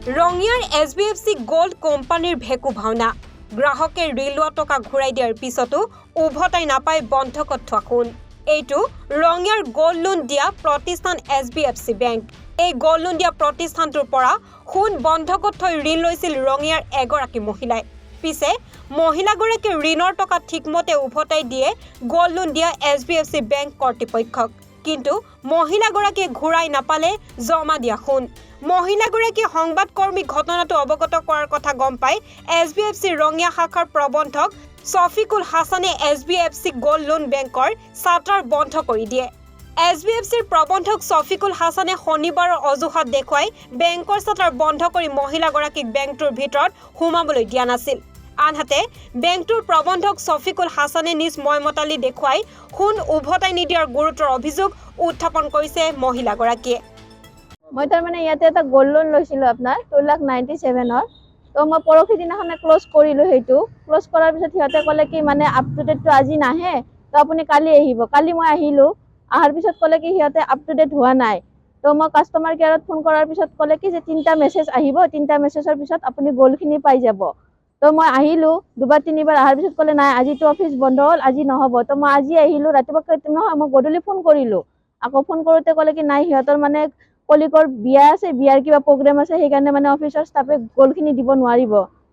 ৰঙিয়াৰ SBFC gold কোম্পানীৰ ভেকু ভাওনা গ্ৰাহকে ঋণ লোৱা টকা ঘূৰাই দিয়াৰ পিছতো উভতাই নাপায় বন্ধকত থোৱা সোণ এইটো ৰঙিয়াৰ গোল্ড লোন দিয়া প্ৰতিষ্ঠান SBFC বেংক এই গোল্ড লোন দিয়া প্ৰতিষ্ঠানটোৰ পৰা সোণ বন্ধকত থৈ ঋণ লৈছিল ৰঙিয়াৰ এগৰাকী মহিলাই পিছে মহিলাগৰাকীৰ ঋণৰ টকা ঠিকমতে উভতাই দিয়ে গোল্ড লোন দিয়া SBFC বেংক কৰ্তৃপক্ষক কিন্তু মহিলাগৰাকীয়ে ঘূৰাই নাপালে জমা দিয়া সোণ মহিলাগৰাকী সংবাদকৰ্মী ঘটনাটো অৱগত কৰাৰ কথা গম পাই SBFC ৰঙিয়া শাখাৰ প্ৰবন্ধক শফিকুল হাসানে SBFC গোল্ড লোন বেংকৰ শাটাৰ বন্ধ কৰি দিয়ে SBFCৰ প্ৰবন্ধক শফিকুল হাসানে শনিবাৰৰ অজুহাত দেখুৱাই বেংকৰ শাটাৰ বন্ধ কৰি মহিলাগৰাকীক বেংকটোৰ ভিতৰত সোমাবলৈ দিয়া নাছিল আনহাতে বেংকটোৰ প্ৰবন্ধক শফিকুল হাসানে নিজ ময়মতালি দেখুৱাই সোণ উভতাই নিদিয়াৰ গুৰুতৰ অভিযোগ উত্থাপন কৰিছে মহিলাগৰাকীয়ে মই তাৰ মানে ইয়াতে এটা গোল্ড লোন লৈছিলো আপোনাৰ 2,97,000 তো মই পৰখি দিনাখনে ক্লোজ কৰিলো হেতু ক্লোজ কৰাৰ পিছত সিহঁতে ক'লে কি মানে আপ টু ডেট তো আজি নাহে তো আপুনি কালি আহিব কালি মই আহিলো আহাৰ পিছত ক'লে কি সিহঁতে আপ টু ডেট হোৱা নাই তো মই কাস্টমাৰ কেয়াৰত ফোন কৰাৰ পিছত ক'লে কি যে 3টা মেছেজ আহিব 3টা মেছেজৰ পিছত আপুনি গোল্ডখিনি পাই যাব তো মই আহিলো দুবাৰ তিনিবাৰ আহাৰ পিছত ক'লে নাই আজিতো অফিস বন্ধ হ'ল আজি নহ'ব তো মই আজি আহিলো ৰাতিপুৱা নহয় মই গধূলি ফোন কৰিলো আকৌ ফোন কৰোতে ক'লে কি নাই সিহঁতৰ মানে কলিকৰ বিয়া আছে বিয়াৰ কিবা প্ৰগ্ৰাম আছে সেইকাৰণে মানে অফিসৰ ষ্টাফে গোল্ডখিনি দিব নোৱাৰিব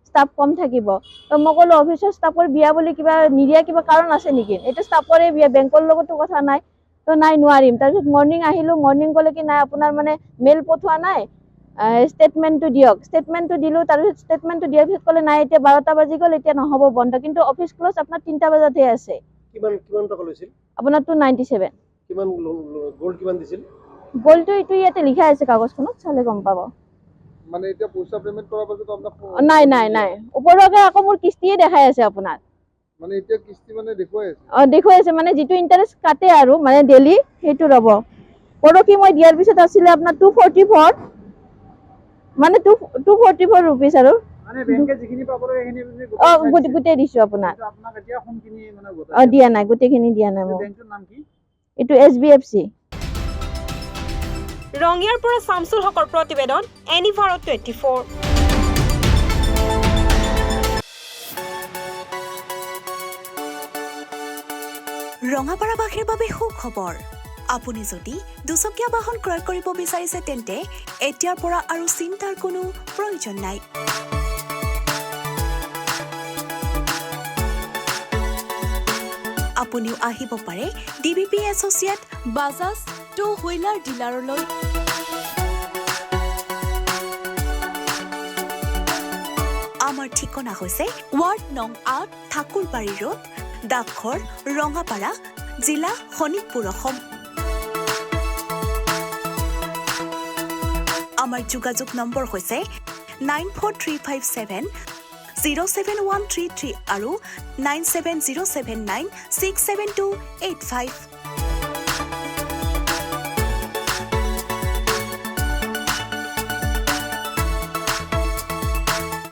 ষ্টাফ কম থাকিব তো মই ক'লো অফিসৰ ষ্টাফৰ বিয়া বুলি কিবা নিদিয়া কিবা কাৰণ আছে নেকি এটা ষ্টাফৰে বিয়া বেংকৰ লগতো কথা নাই তো নাই নোৱাৰিম তাৰপিছত মৰ্নিং আহিলো মৰ্নিং ক'লে কি নাই আপোনাৰ মানে মেল পঠোৱা নাই ষ্টেটমেন্টটো দিয়ক ষ্টেটমেন্টটো দিলো তাৰপিছত ষ্টেটমেন্টটো দিয়াৰ পিছত ক'লে নাই এতিয়া 12টা বাজি গ'ল এতিয়া নহ'ব বন্ধ কিন্তু অফিস ক্লোজ আপোনাৰ 3টা বজাতে আছে কিমান টকা লৈছিল আপোনাৰ 297 কিমান গোল্ড কিমান দিছিল গোল্ডটো এইটো ইয়াতে লিখা আছে কাগজখনত চালে গম পাব মানে এতিয়া পইচা পেমেন্ট কৰাৰ পাছত আপোনাক নাই ওপৰকে আকৌ মোৰ কিস্তিয়ে দেখাই আছে আপোনাৰ মানে এতিয়া কিস্তি মানে দেখুৱাই আছে দেখুৱাই আছে মানে যেটো ইন্টাৰেষ্ট কাটে আৰু মানে ডেইলি হেতু ৰব পৰকি মই দিয়াৰ পিছত আছিল আপোনাৰ 244 মানে 244 रुपीस আৰু মানে বেংকে যিখিনি পাবলৈ এইখিনি গুটে দিছো আপোনাৰ আপোনাক এতিয়া কোনখিনি মানে গোটাই দিয়া নাই গুটেখিনি দিয়া নাই মই বেংকৰ নাম কি এটো SBFC ৰঙিয়াৰ পৰা শামসুল হকৰ প্ৰতিবেদন এনিভাৰত 24 ৰঙাপাৰাবাসীৰ বাবে সুখবৰ আপুনি যদি দুচকীয়া বাহন ক্ৰয় কৰিব বিচাৰিছে তেন্তে এতিয়াৰ পৰা আৰু চিন্তাৰ কোনো প্ৰয়োজন নাই আপুনিও আহিব পাৰে DBP associate Bajaj two wheeler ডিলাৰলৈ আমাৰ ঠিকনা হৈছে ৱাৰ্ড নং 8 ঠাকুৰবাৰী ৰোড ডাকঘৰ ৰঙাপাৰা জিলা শোণিতপুৰ অসম আমাৰ যোগাযোগ নম্বৰ হৈছে 9435707133 আৰু 9707967285